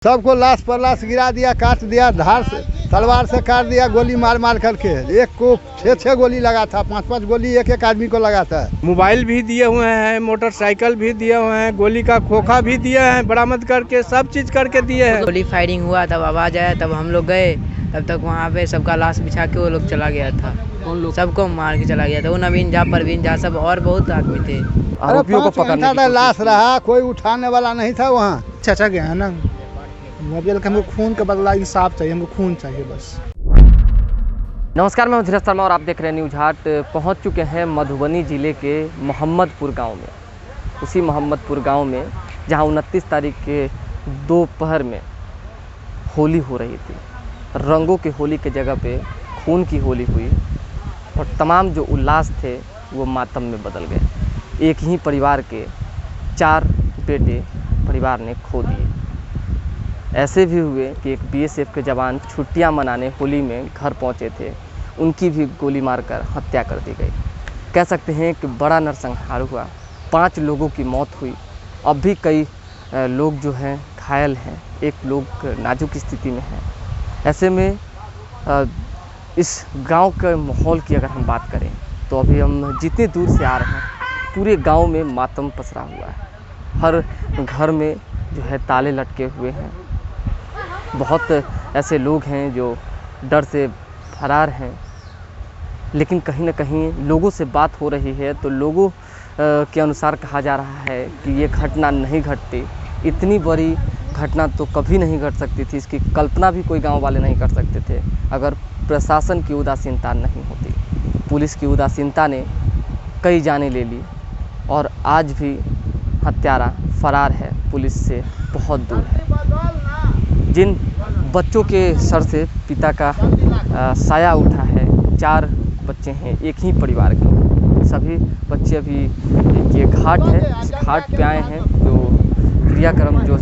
सबको लाश पर लाश गिरा दिया, काट दिया, धार से तलवार से काट दिया, गोली मार मार करके। एक को 6-6 गोली लगा था, 5-5 गोली एक एक आदमी को लगा था। मोबाइल भी दिए हुए हैं, मोटरसाइकिल भी दिए हुए हैं, गोली का खोखा भी दिए हैं, बरामद करके सब चीज करके दिए हैं। गोली फायरिंग हुआ तब आवाज आया, तब हम लोग गए, तब तक वहाँ पे सबका लाश बिछा के वो लोग चला गया था। सबको मार के चला गया था। वो नवीन झा, परवीन झा, सब और बहुत आदमी थे। आरोपियों को पकड़ने का लाश रहा, कोई उठाने वाला नहीं था वहाँ। चाचा गया है ना, हमको खून का बदला इंसाफ चाहिए, हमको खून चाहिए बस। नमस्कार, मैं धीरज शर्मा और आप देख रहे हैं न्यूज हाट। पहुंच चुके हैं मधुबनी ज़िले के मोहम्मदपुर गांव में। उसी मोहम्मदपुर गांव में जहां 29 तारीख के दोपहर में होली हो रही थी। रंगों की होली के जगह पे खून की होली हुई और तमाम जो उल्लास थे वो मातम में बदल गए। एक ही परिवार के 4 बेटे परिवार ने खो दिए। ऐसे भी हुए कि एक बीएसएफ के जवान छुट्टियां मनाने होली में घर पहुंचे थे, उनकी भी गोली मारकर हत्या कर दी गई। कह सकते हैं कि बड़ा नरसंहार हुआ, 5 लोगों की मौत हुई। अब भी कई लोग जो हैं घायल हैं, एक लोग नाजुक स्थिति में हैं। ऐसे में इस गांव के माहौल की अगर हम बात करें तो अभी हम जितने दूर से आ रहे हैं पूरे गांव में मातम पसरा हुआ है। हर घर में जो है ताले लटके हुए हैं। बहुत ऐसे लोग हैं जो डर से फरार हैं, लेकिन कहीं ना कहीं लोगों से बात हो रही है तो लोगों के अनुसार कहा जा रहा है कि ये घटना नहीं घटती। इतनी बड़ी घटना तो कभी नहीं घट सकती थी, इसकी कल्पना भी कोई गांव वाले नहीं कर सकते थे अगर प्रशासन की उदासीनता नहीं होती। पुलिस की उदासीनता ने कई जानें ले ली और आज भी हत्यारा फरार है, पुलिस से बहुत दूर है। जिन बच्चों के सर से पिता का साया उठा है, 4 बच्चे हैं एक ही परिवार के। सभी बच्चे अभी ये घाट है, इस घाट पे आए हैं जो क्रियाक्रम जो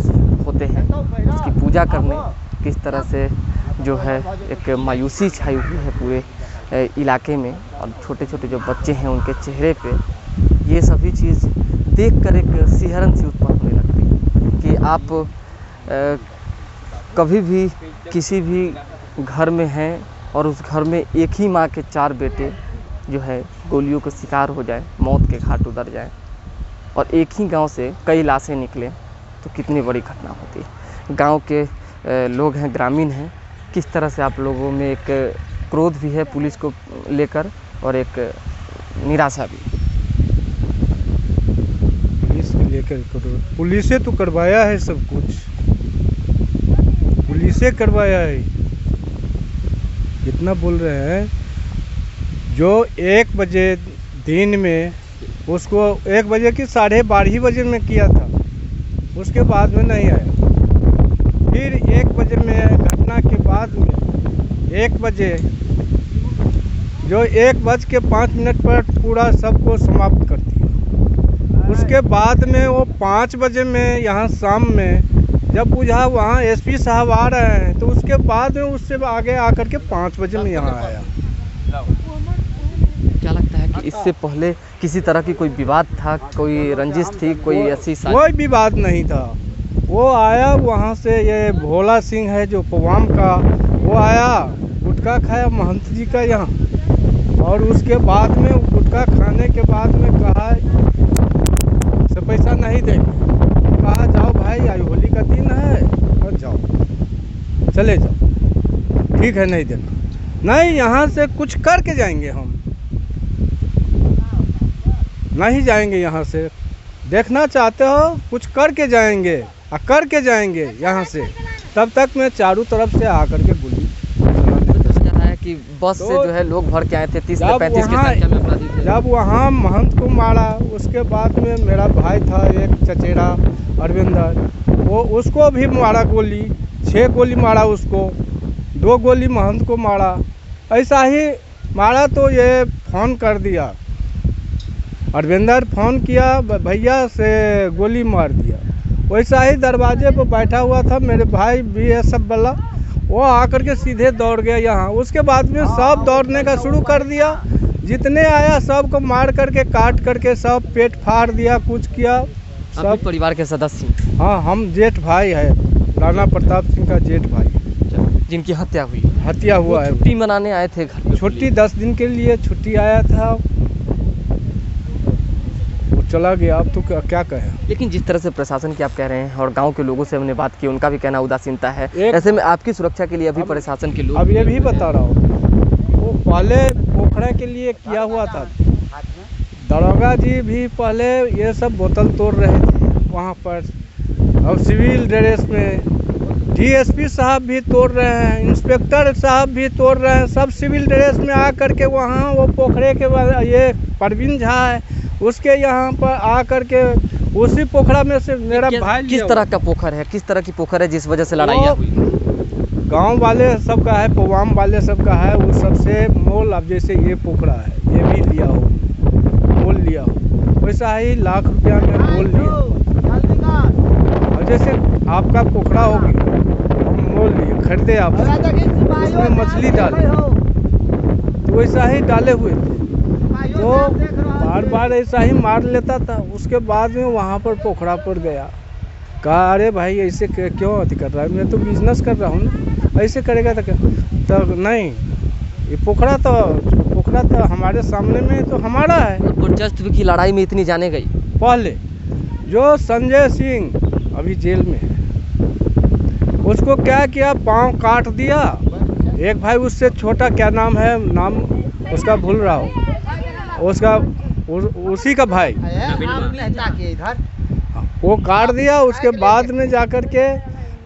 होते हैं उसकी पूजा करने। किस तरह से जो है एक मायूसी छाई हुई है पूरे इलाके में और छोटे छोटे जो बच्चे हैं उनके चेहरे पे ये सभी चीज़ देखकर एक सिहरन सी उत्पन्न होने लगती है कि आप कभी भी किसी भी घर में हैं और उस घर में एक ही माँ के 4 बेटे जो है गोलियों के शिकार हो जाए, मौत के घाट उतर जाए और एक ही गांव से कई लाशें निकले तो कितनी बड़ी घटना होती है। गांव के लोग हैं, ग्रामीण हैं, किस तरह से आप लोगों में एक क्रोध भी है पुलिस को लेकर और एक निराशा भी। पुलिस को लेकर पुलिस से तो करवाया है, सब कुछ पुलिस से करवाया है। कितना बोल रहे हैं जो 1 बजे दिन में उसको 1 बजे की 12:30 बजे में किया था, उसके बाद में नहीं आया। फिर 1 बजे में घटना के बाद में 1 बजे जो 1:05 पर पूरा सबको समाप्त कर दिया। उसके बाद में वो 5 बजे में यहाँ शाम में जब बुझा वहाँ एसपी साहब आ रहे हैं तो उसके बाद में उससे आगे आकर के 5 बजे में यहाँ आया। क्या लगता है कि इससे पहले किसी तरह की कोई विवाद था, कोई रंजिश थी, कोई ऐसी? कोई विवाद नहीं था। वो आया वहाँ से, ये भोला सिंह है जो पवाम का, वो आया गुटखा खाया महंत जी का यहाँ और उसके बाद में गुटखा खाने के बाद में कहा से पैसा नहीं देंगे। कहा जाओ भाई, आज होली का दिन है और जाओ, चले जाओ। ठीक है, नहीं देना, नहीं यहाँ से कुछ करके जाएंगे, हम नहीं जाएंगे यहाँ से। देखना चाहते हो कुछ करके जाएंगे और करके जाएंगे यहाँ से। तब तक मैं चारों तरफ से आकर के गोली है कि बस से जो है लोग भर के आए थे, 30 से 35 की संख्या में अपराधी थे। जब वहाँ महंत को मारा उसके बाद में मेरा भाई था एक चचेरा अरविंदर, वो उसको भी मारा गोली, 6 गोली मारा उसको, 2 गोली महंत को मारा। ऐसा ही मारा तो ये फ़ोन कर दिया, अरविंदर फ़ोन किया, भैया से गोली मार दिया। वैसा ही दरवाजे पर बैठा हुआ था मेरे भाई बीएसएफ वाला, वो आकर के सीधे दौड़ गया यहाँ। उसके बाद में सब दौड़ने का शुरू कर दिया, जितने आया सबको मार करके काट करके सब पेट फाड़ दिया, कुछ किया। सब परिवार के सदस्य? हाँ, हम जेठ भाई है, राणा प्रताप सिंह का जेठ भाई जिनकी हत्या हुई, हत्या हुआ है। छुट्टी मनाने आए थे घर पे? छुट्टी 10 दिन के लिए छुट्टी आया था, वो चला गया। अब तो क्या कहें। लेकिन जिस तरह से प्रशासन की आप कह रहे हैं और गांव के लोगों से हमने बात की, उनका भी कहना उदासीनता है। ऐसे में आपकी सुरक्षा के लिए अभी प्रशासन के लोग, अब ये भी बता रहा हूँ, वो पहले पोखरा के लिए किया हुआ था। दरोगा जी भी पहले ये सब बोतल तोड़ रहे थे वहाँ पर, और सिविल ड्रेस में डीएसपी साहब भी तोड़ रहे हैं, इंस्पेक्टर साहब भी तोड़ रहे हैं, सब सिविल ड्रेस में आ करके वहाँ वो पोखरे के ये परवीन झा है उसके यहाँ पर आ करके उसी पोखरा में से मेरा भाई किस तरह का पोखर है, किस तरह की पोखर है जिस वजह से लड़ाइयाँ हुई? गांव वाले सबका है, पवाम वाले सबका है, वो सबसे मोल। अब जैसे ये पोखरा है, ये भी लिया हो, मोल लिया हो, वैसा ही लाख रुपया में मोल लिया। और जैसे आपका पोखरा होगी, हम मोल लिए, खरीदे आप, उसमें मछली डाले, तो वैसा ही डाले हुए थे, तो बार बार ऐसा ही मार लेता था। उसके बाद में वहाँ पर पोखरा पर गया, कहा अरे भाई ऐसे क्यों अति कर रहा है, मैं तो बिजनेस कर रहा हूँ ना, ऐसे करेगा तो नहीं, ये पोखरा तो हमारे सामने में तो हमारा है। वर्चस्व की लड़ाई में इतनी जाने गई। पहले जो संजय सिंह अभी जेल में है, उसको क्या किया, पाँव काट दिया। एक भाई उससे छोटा, क्या नाम है, नाम उसका भूल रहा हो, उसका उसी का भाई, वो काट दिया। उसके बाद में जाकर के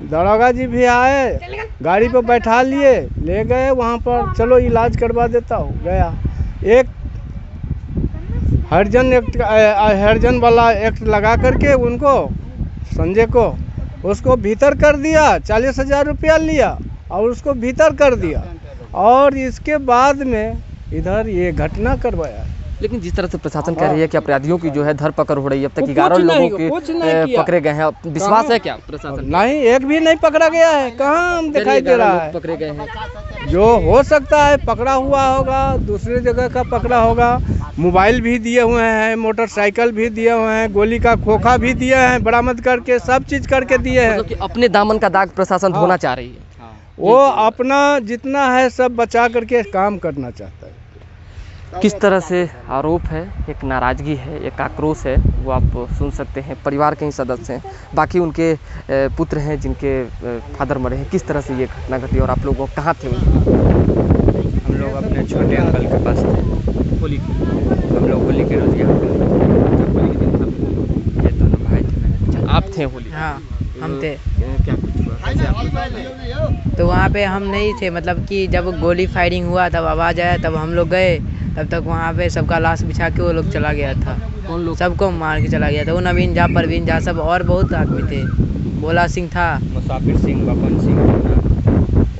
दरोगा जी भी आए, गाड़ी पर बैठा लिए, ले गए वहाँ पर, चलो इलाज करवा देता हूँ। गया, एक हरिजन वाला एक्ट लगा करके उनको, संजय को, उसको भीतर कर दिया, 40,000 रुपया लिया और उसको भीतर कर दिया। और इसके बाद में इधर ये घटना करवाया। लेकिन जिस तरह से प्रशासन कह रही है कि अपराधियों की जो है धरपकड़ हो रही है, अब तक 11 लोगों के पकड़े गए हैं, विश्वास है क्या प्रशासन? नहीं, एक भी नहीं पकड़ा गया है, कहाँ हम दिखाई दे रहा है। पकड़े गए हैं, जो हो सकता है पकड़ा हुआ होगा, दूसरी जगह का पकड़ा होगा। मोबाइल भी दिए हुए हैं, मोटरसाइकिल भी दिए हुए हैं, गोली का खोखा भी दिए हैं, बरामद करके सब चीज करके दिए हैं। मतलब कि अपने दामन का दाग प्रशासन धोना चाह रही है। वो अपना जितना है सब बचा करके काम करना चाहता है। किस तरह से आरोप है, एक नाराज़गी है, एक आक्रोश है, वो आप सुन सकते हैं। परिवार के ही सदस्य हैं, बाकी उनके पुत्र हैं जिनके फादर मरे हैं। किस तरह से ये घटना घटी और आप लोग कहाँ थे? हम लोग अपने छोटे अंकल के पास थे, होली हम लोग होली के रोज यहाँ पे होली के दिन सब ये दोनों भाई थे। आप थे होली? हाँ, हम थे। क्या कुछ हुआ? तो वहाँ पे हम नहीं थे, मतलब कि जब गोली फायरिंग हुआ तब आवाज़ आया, तब हम लोग गए, तब तक वहाँ पे सबका लाश बिछा के वो लोग चला गया था। कौन लोग? सबको मार के चला गया था। वो नवीन झा, परवीन झा, सब और बहुत आदमी थे। भोला सिंह था, मुसाफिर सिंह, बपन सिंह,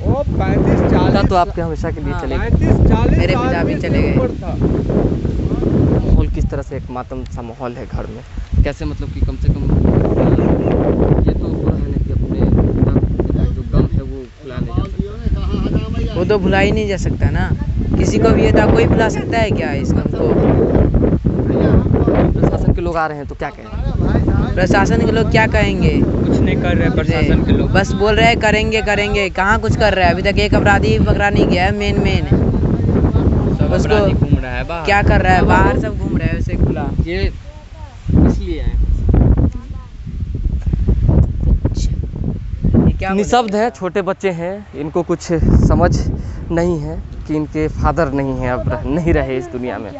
वो 35-40 तो आपके हमेशा के लिए चले गए। 35-40 मेरे पिता भी चले गए। माहौल किस तरह से, एक मातम सा माहौल है घर में, कैसे मतलब कि कम से कम ये तो हो रहा है ना कि अपने जो गम है वो भुला नहीं जा सकता। वो तो भुला ही नहीं जा सकता ना, किसी को भी ये था, कोई भुला सकता है क्या इस गम को? प्रशासन के लोग आ रहे हैं तो क्या कहें? प्रशासन के लोग क्या कहेंगे? कुछ नहीं कर रहे प्रशासन के लोग, बस बोल रहे हैं करेंगे करेंगे, कहाँ कुछ कर रहे हैं? अभी तक एक अपराधी पकड़ा नहीं गया है। मेन सब उसको अपराधी घूम रहा है बाहर। क्या कर रहा है? बाहर सब घूम रहे हैं उसे खुला। ये इसलिए आए, क्या निशब्द हैं, छोटे बच्चे हैं, इनको कुछ समझ नहीं है कि इनके फादर नहीं हैं, अब नहीं रहे इस दुनिया में।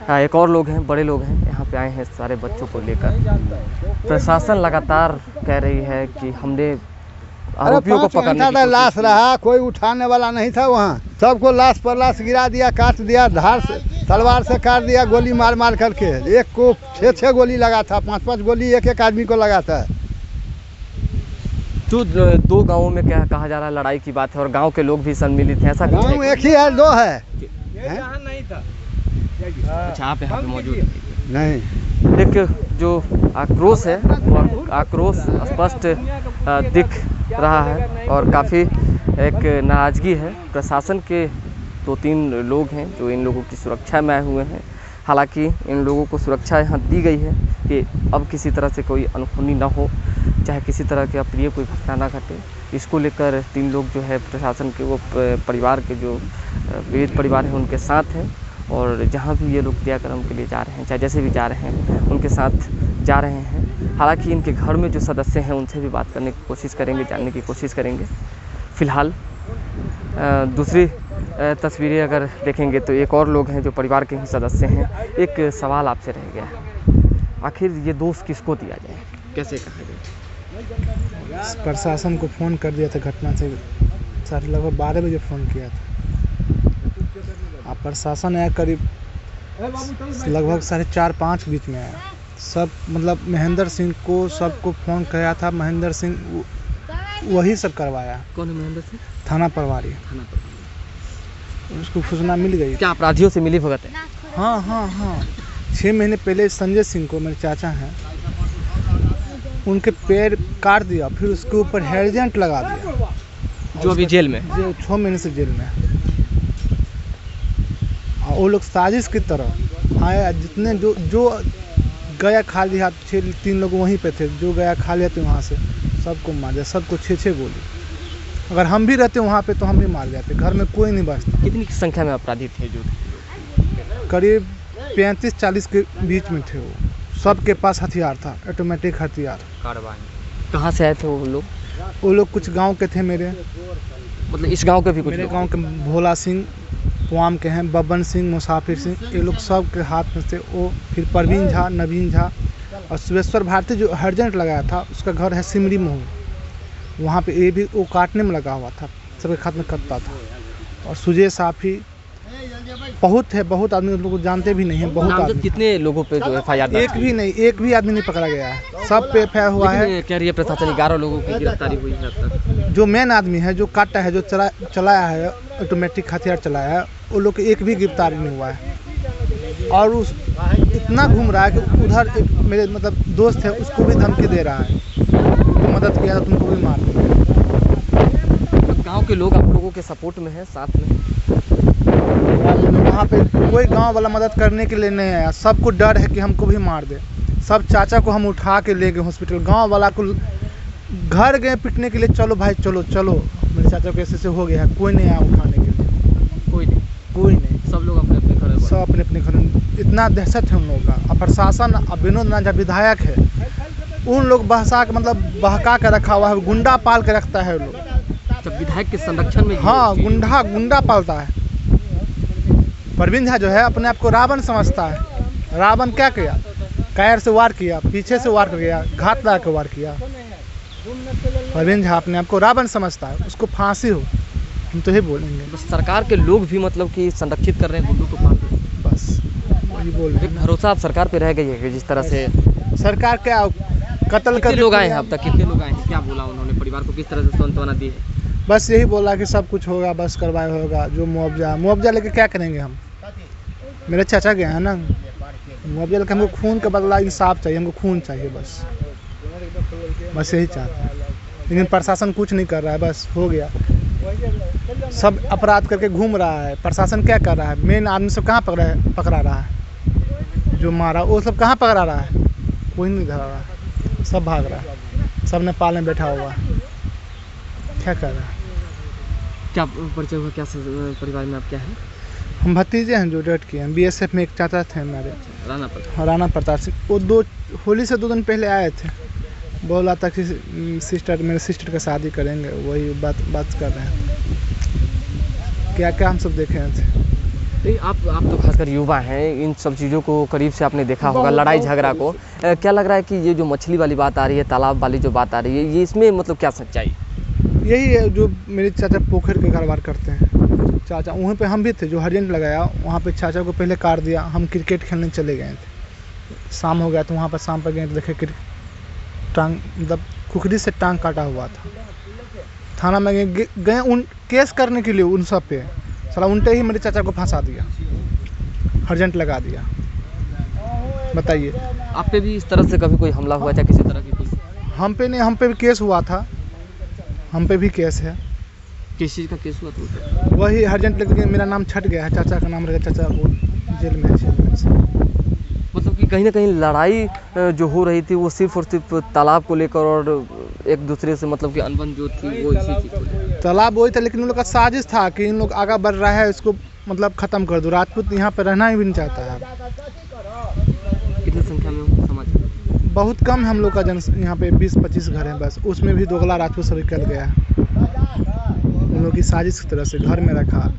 हाँ, एक और लोग हैं, बड़े लोग हैं, यहाँ पे आए हैं सारे बच्चों को लेकर। प्रशासन लगातार कह रही है कि हमने आरोपियों को पकड़ने की कोशिश लाश की। रहा, कोई उठाने वाला नहीं था वहाँ। सबको लाश पर लाश गिरा दिया, काट दिया, धार से तलवार से काट दिया, गोली मार मार करके। एक को 6-6 गोली लगा था, 5-5 गोली एक आदमी को लगा था। जो दो गांवों में क्या कहा जा रहा है, लड़ाई की बात है और गांव के लोग भी सम्मिलित हैं, ऐसा कुछ गाँव है? एक ही है, 2 है नहीं था। अच्छा, आप यहाँ पे मौजूद नहीं। एक जो आक्रोश है वो आक्रोश स्पष्ट दिख रहा है और काफ़ी एक नाराज़गी है। प्रशासन के 2-3 लोग हैं जो इन लोगों की सुरक्षा में आए हुए हैं। हालांकि इन लोगों को सुरक्षा यहाँ दी गई है कि अब किसी तरह से कोई अनहोनी ना हो, चाहे किसी तरह के अप्रिय कोई घटना ना घटे। इसको लेकर 3 लोग जो है प्रशासन के वो परिवार के जो पीड़ित परिवार हैं उनके साथ हैं, और जहाँ भी ये लोग क्रियाक्रम के लिए जा रहे हैं, चाहे जैसे भी जा रहे हैं, उनके साथ जा रहे हैं। हालांकि इनके घर में जो सदस्य हैं उनसे भी बात करने की कोशिश करेंगे, जानने की कोशिश करेंगे। फ़िलहाल दूसरी तस्वीरें अगर देखेंगे तो एक और लोग हैं जो परिवार के ही सदस्य हैं। एक सवाल आपसे रह गया है, आखिर ये दोष किसको दिया जाए, कैसे कहा जाए? प्रशासन को फ़ोन कर दिया था घटना से लगभग 12 बजे फ़ोन किया था। अब प्रशासन आया करीब लगभग 4:30-5 बीच में आया। सब मतलब महेंद्र सिंह को सबको फ़ोन किया था, महेंद्र सिंह वही सब करवाया। कौन है महेंद्र सिंह? थाना प्रभारी। उसको सूचना मिल गई। क्या अपराधियों से मिली भगत है? हाँ 6 महीने पहले संजय सिंह को, मेरे चाचा हैं, उनके पैर काट दिया, फिर उसके ऊपर हेलजेंट लगा दिया, जो अभी जेल में, जो 6 महीने से जेल में है। और वो लोग साजिश की तरह आए, जितने जो गया खा लिया, 3 लोग वहीं पे थे, जो गया खा लिया थे वहाँ से सबको मार दिया, सबको 6 गोली। अगर हम भी रहते वहाँ पे तो हम भी मार जाते, घर में कोई नहीं बचता। कितनी संख्या में अपराधी थे? जो करीब 35-40 के बीच में थे। वो सबके पास हथियार था, ऑटोमेटिक हथियार। कहाँ से आए थे वो लोग? वो लोग कुछ गांव के थे, मेरे मतलब इस गांव के भी कुछ मेरे लोग? गांव के भोला सिंह पुआम के हैं, बब्बन सिंह, मुसाफिर सिंह, ये लोग सब के हाथ में थे। वो फिर परवीन झा, नवीन झा और सुरेश्वर भारती जो हर्जेंट लगाया था, उसका घर है सिमरी महू। वहाँ पे ये भी वो काटने में लगा हुआ था, सबके हाथ में कटता था। और सुजय साफी, बहुत आदमी लोग को जानते भी नहीं है, बहुत आदमी। कितने लोगों पे जो FIR? एक भी आदमी नहीं पकड़ा गया है, सब पे FIR हुआ है। कह रही है प्रशासन 11 लोगों की गिरफ्तारी हुई है अब तक। जो मेन आदमी है, जो काटा है, जो चलाया है, ऑटोमेटिक हथियार चलाया है, वो लोग एक भी गिरफ्तारी नहीं हुआ है। और उस इतना घूम रहा है कि उधर एक मेरे मतलब दोस्त है, उसको भी धमकी दे रहा है, तो मदद किया तो तुमको भी मार देंगे। गाँव के लोग आप लोगों के सपोर्ट में हैं, साथ में? वहाँ पे कोई गांव वाला मदद करने के लिए नहीं आया, सबको डर है कि हमको भी मार दे। सब चाचा को हम उठा के ले गए हॉस्पिटल, गांव वाला को घर गए पिटने के लिए, चलो भाई चलो, मेरे चाचा को ऐसे हो गया है, कोई नहीं आया उठाने के लिए, कोई नहीं। सब लोग अपने अपने घर, सब अपने घर। इतना दहशत है उन लोगों का। और प्रशासन, अब विनोद नाजा विधायक है, उन लोग बहका के रखा हुआ है, गुंडा पाल के रखता है लोग। जब विधायक के संरक्षण में, हाँ, गुंडा पालता है। परवीन झा जो है अपने आप को रावण समझता है। रावण क्या किया? कायर से वार किया, पीछे से वार कर गया, घात लगा के वार किया। परवीन झा अपने आप को रावण समझता है, उसको फांसी हो, हम तो यही बोलेंगे। बस सरकार के लोग भी मतलब कि संरक्षित कर रहे हैं गुंडों को पाल के, बस वही बोल रहे एक भरोसा आप सरकार पे रह गई है कि जिस तरह से हैं। सरकार क्या कत्ल कर लोग आए हैं अब तक? कितने लोग आए हैं? क्या बोला उन्होंने? परिवार को किस तरह से सांत्वना दी है? बस यही बोला कि सब कुछ होगा, बस करवाए होगा। जो मुआवजा लेके क्या करेंगे हम? मेरे चाचा गए हैं ना, मुआवजा लेके हमको खून का बदला, इंसाफ चाहिए, हमको खून चाहिए, बस यही चाहते हैं। लेकिन प्रशासन कुछ नहीं कर रहा है, बस हो गया। सब अपराध करके घूम रहा है। प्रशासन क्या कर रहा है? मेन आदमी सब कहाँ पकड़ा रहा है? जो मारा वो सब कहाँ पकड़ा रहा है? कोई नहीं धरा रहा है, सब भाग रहा है, सब नेपाल में बैठा हुआ है। क्या कर रहा है? क्या परिचय हुआ? क्या परिवार में आप क्या है? हम भतीजे हैं जो डेट किए हैं। BSF में एक चाचा थे मेरे, राणा प्रताप सिंह। वो होली से 2 दिन पहले आए थे, बोला था कि मेरे सिस्टर का शादी करेंगे, वही बात कर रहे हैं। क्या हम सब देखे थे। नहीं, आप तो खासकर युवा हैं, इन सब चीज़ों को करीब से आपने देखा होगा, लड़ाई झगड़ा को। क्या लग रहा है कि ये जो मछली वाली बात आ रही है, तालाब वाली जो बात आ रही है, ये इसमें मतलब क्या सच्चाई? यही है, जो मेरे चाचा पोखर के कारोबार करते हैं। चाचा वहीं पे हम भी थे, जो हरियन लगाया वहाँ पे चाचा को पहले काट दिया। हम क्रिकेट खेलने चले गए थे, शाम हो गया तो वहाँ पर शाम पर गए तो देखे टांग मतलब खुखरी से टांग काटा हुआ था। थाना में गए उन केस करने के लिए, उन सब पे साला उल्टे ही मेरे चाचा को फंसा दिया, हर्जेंट लगा दिया। बताइए, आप पे भी इस तरह से कभी कोई हमला हुआ, चाहे किसी तरह की कोई? हम पे नहीं, हम पे भी केस हुआ था, हम पे भी केस है। किस चीज़ का केस हुआ था? वही हर्जेंट लग गया, मेरा नाम छट गया है, चाचा का नाम रहेगा, चाचा को जेल में है। मतलब कि कहीं ना कहीं लड़ाई जो हो रही थी वो सिर्फ और सिर्फ तालाब को लेकर और एक दूसरे से मतलब कि अनबन जो थी वो इसी चीज़ को लेकर। तालाब वही था, लेकिन उन लोग का साजिश था कि इन लोग आगे बढ़ रहा है, इसको मतलब ख़त्म कर दो। राजपूत यहाँ पे रहना ही भी नहीं चाहता है। कितनी संख्या में हो समाज में? बहुत कम हम लोग का यहाँ पे 20-25 घर हैं बस, उसमें भी दोगला राजपूत सब निकल गया है। उन लोग की साजिश की तरह से घर में रखा,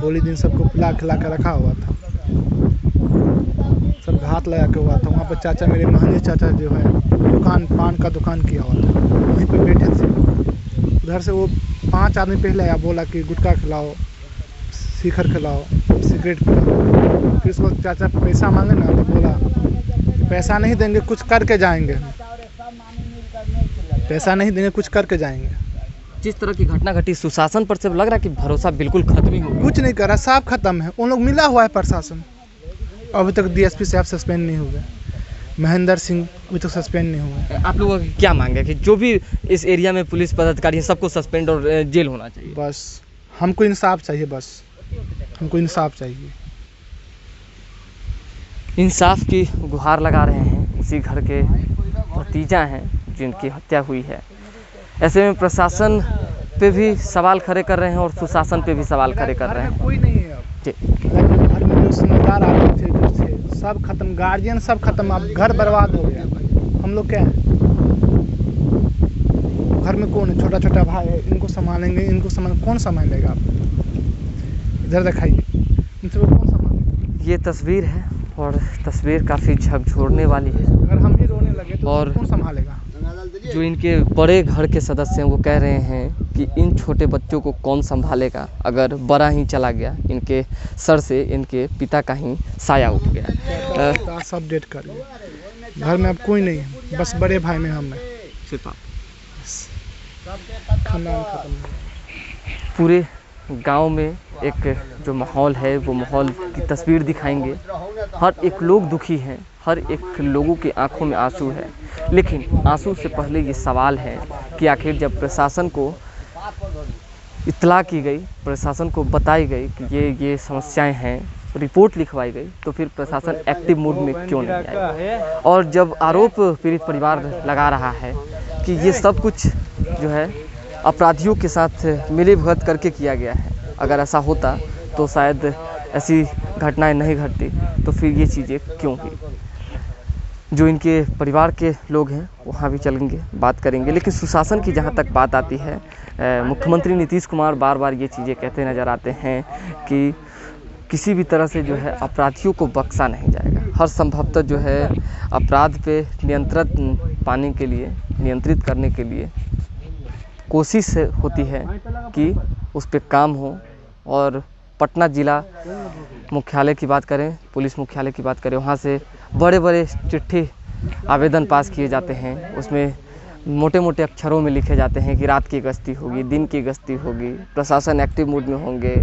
होली दिन सबको पिला खिला के रखा हुआ था, सब घात लगा के हुआ था। वहाँ पर चाचा, मेरे महंगे चाचा जो है दुकान, पान का दुकान किया हुआ था, वहीं पे बैठे थे। उधर से वो 5 आदमी पहले आया, बोला कि गुटखा खिलाओ, शिखर खिलाओ, सिगरेट पिलाओ। फिर उसको चाचा पैसा मांगे ना, तो बोला पैसा नहीं देंगे, कुछ करके जाएंगे, पैसा नहीं देंगे, कुछ करके जाएंगे। जिस तरह की घटना घटी सुशासन पर से लग रहा है कि भरोसा बिल्कुल खत्म ही हो गया। कुछ नहीं कर रहा, साफ खत्म है। उन लोग मिला हुआ है प्रशासन, अभी तक डीएसपी साहब सस्पेंड नहीं हुए, महेंद्र सिंह अभी तक सस्पेंड नहीं हुए। आप लोगों की क्या मांग है कि जो भी इस एरिया में पुलिस पदाधिकारी हैं सबको सस्पेंड और जेल होना चाहिए? बस हमको इंसाफ चाहिए, बस हमको इंसाफ चाहिए। इंसाफ की गुहार लगा रहे हैं उसी घर के भतीजा हैं जिनकी हत्या हुई है। ऐसे में प्रशासन पे भी सवाल खड़े कर रहे हैं और सुशासन पे भी सवाल खड़े कर रहे हैं। कोई नहीं है अब जी। घर में जो समझदार आदमी थे, जो थे, सब खत्म, गार्जियन सब खत्म, अब घर बर्बाद हो गया। हम लोग क्या हैं? घर में कौन है? छोटा छोटा भाई है, इनको संभालेंगे, इनको कौन संभालेगा? आप इधर दिखाइए, इनसे कौन संभालेगा? ये तस्वीर है और तस्वीर काफ़ी झकझोरने वाली है। अगर हम ही रोने लगे तो और कौन संभालेगा? जो इनके बड़े घर के सदस्य हैं वो कह रहे हैं कि इन छोटे बच्चों को कौन संभालेगा, अगर बड़ा ही चला गया, इनके सर से इनके पिता का ही साया उठ गया। सब डेट कर गए, घर में अब कोई नहीं है, बस बड़े भाई में हम हैं, सिर्फ आप। खानदान खत्म। पूरे गांव में एक जो माहौल है वो माहौल की तस्वीर दिखाएंगे। हर एक लोग दुखी हैं, हर एक लोगों की आंखों में आंसू है, लेकिन आंसू से पहले ये सवाल है कि आखिर जब प्रशासन को इत्तला की गई, प्रशासन को बताई गई कि ये समस्याएं हैं, रिपोर्ट लिखवाई गई, तो फिर प्रशासन एक्टिव मूड में क्यों नहीं आया? और जब आरोप पीड़ित परिवार लगा रहा है कि ये सब कुछ जो है अपराधियों के साथ मिलीभगत करके किया गया है, अगर ऐसा होता तो शायद ऐसी घटनाएं नहीं घटती, तो फिर ये चीज़ें क्यों हुई? जो इनके परिवार के लोग हैं वहाँ भी चलेंगे, बात करेंगे। लेकिन सुशासन की जहाँ तक बात आती है, मुख्यमंत्री नीतीश कुमार बार बार ये चीज़ें कहते नज़र आते हैं कि किसी भी तरह से जो है अपराधियों को बख्शा नहीं जाएगा। हर संभवतः जो है अपराध पे नियंत्रण पाने के लिए, नियंत्रित करने के लिए कोशिश होती है कि उस पर काम हो। और पटना ज़िला मुख्यालय की बात करें, पुलिस मुख्यालय की बात करें, वहाँ से बड़े बड़े चिट्ठी आवेदन पास किए जाते हैं, उसमें मोटे मोटे अक्षरों में लिखे जाते हैं कि रात की गश्ती होगी, दिन की गश्ती होगी, प्रशासन एक्टिव मूड में होंगे,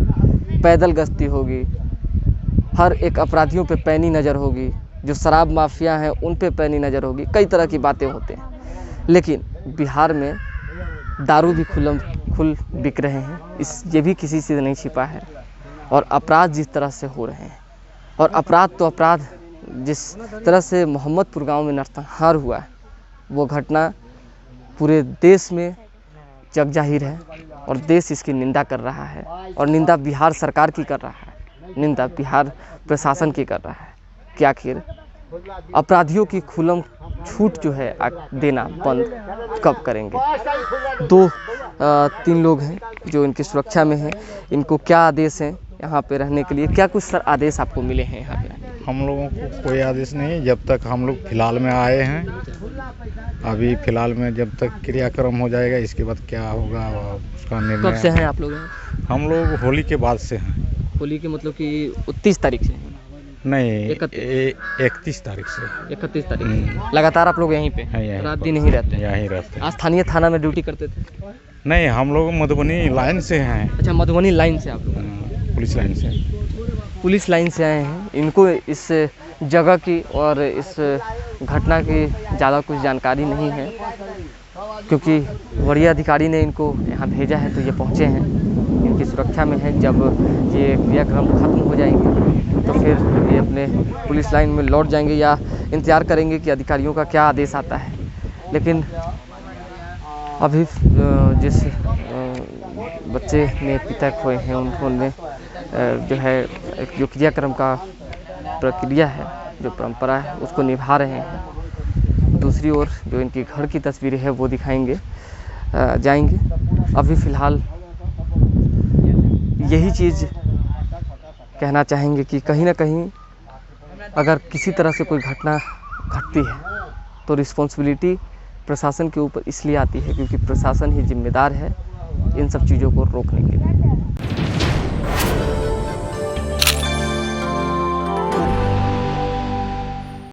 पैदल गश्ती होगी, हर एक अपराधियों पे पैनी नज़र होगी, जो शराब माफिया हैं उन पे पैनी नज़र होगी, कई तरह की बातें होते हैं। लेकिन बिहार में दारू भी खुल बिक रहे हैं, ये भी किसी से नहीं छिपा है। और अपराध जिस तरह से हो रहे हैं, और अपराध तो अपराध, जिस तरह से मोहम्मदपुर गांव में नरसंहार हुआ है, वो घटना पूरे देश में जग जाहिर है और देश इसकी निंदा कर रहा है। और निंदा बिहार सरकार की कर रहा है, निंदा बिहार प्रशासन की कर रहा है कि आखिर अपराधियों की खुलम छूट जो है देना बंद कब करेंगे। 2-3 लोग हैं जो इनकी सुरक्षा में हैं, इनको क्या आदेश हैं यहाँ पे रहने के लिए, क्या कुछ सर आदेश आपको मिले हैं यहाँ पे? हम लोगों को कोई आदेश नहीं, जब तक हम लोग फिलहाल में आए हैं, अभी फिलहाल में जब तक क्रियाक्रम हो जाएगा इसके बाद क्या होगा उसका निर्णय। कब से हैं आप लोग? हम लोग होली के बाद से हैं। होली के मतलब कि 30 तारीख से हैं? नहीं, 31 तारीख से। 31 तारीख लगातार आप लोग यहीं पे रात दिन नहीं रहते? यहीं रहते। आज स्थानीय थाना में ड्यूटी करते थे? नहीं, हम लोग मधुबनी लाइन से हैं। अच्छा, मधुबनी लाइन से आप लोग? पुलिस लाइन से। पुलिस लाइन से आए हैं। इनको इस जगह की और इस घटना की ज़्यादा कुछ जानकारी नहीं है, क्योंकि वरीय अधिकारी ने इनको यहाँ भेजा है तो ये पहुँचे हैं। इनकी सुरक्षा में हैं। जब ये क्रियाक्रम खत्म हो जाएंगे तो फिर ये अपने पुलिस लाइन में लौट जाएंगे या इंतज़ार करेंगे कि अधिकारियों का क्या आदेश आता है। लेकिन अभी जिस बच्चे में पिता खोए हैं उन्होंने जो है जो क्रियाक्रम का प्रक्रिया है, जो परंपरा है, उसको निभा रहे हैं। दूसरी ओर जो इनके घर की तस्वीरें हैं वो दिखाएंगे जाएंगे। अभी फ़िलहाल यही चीज़ कहना चाहेंगे कि कहीं ना कहीं अगर किसी तरह से कोई घटना घटती है तो रिस्पॉन्सिबिलिटी प्रशासन के ऊपर इसलिए आती है क्योंकि प्रशासन ही जिम्मेदार है इन सब चीज़ों को रोकने के लिए।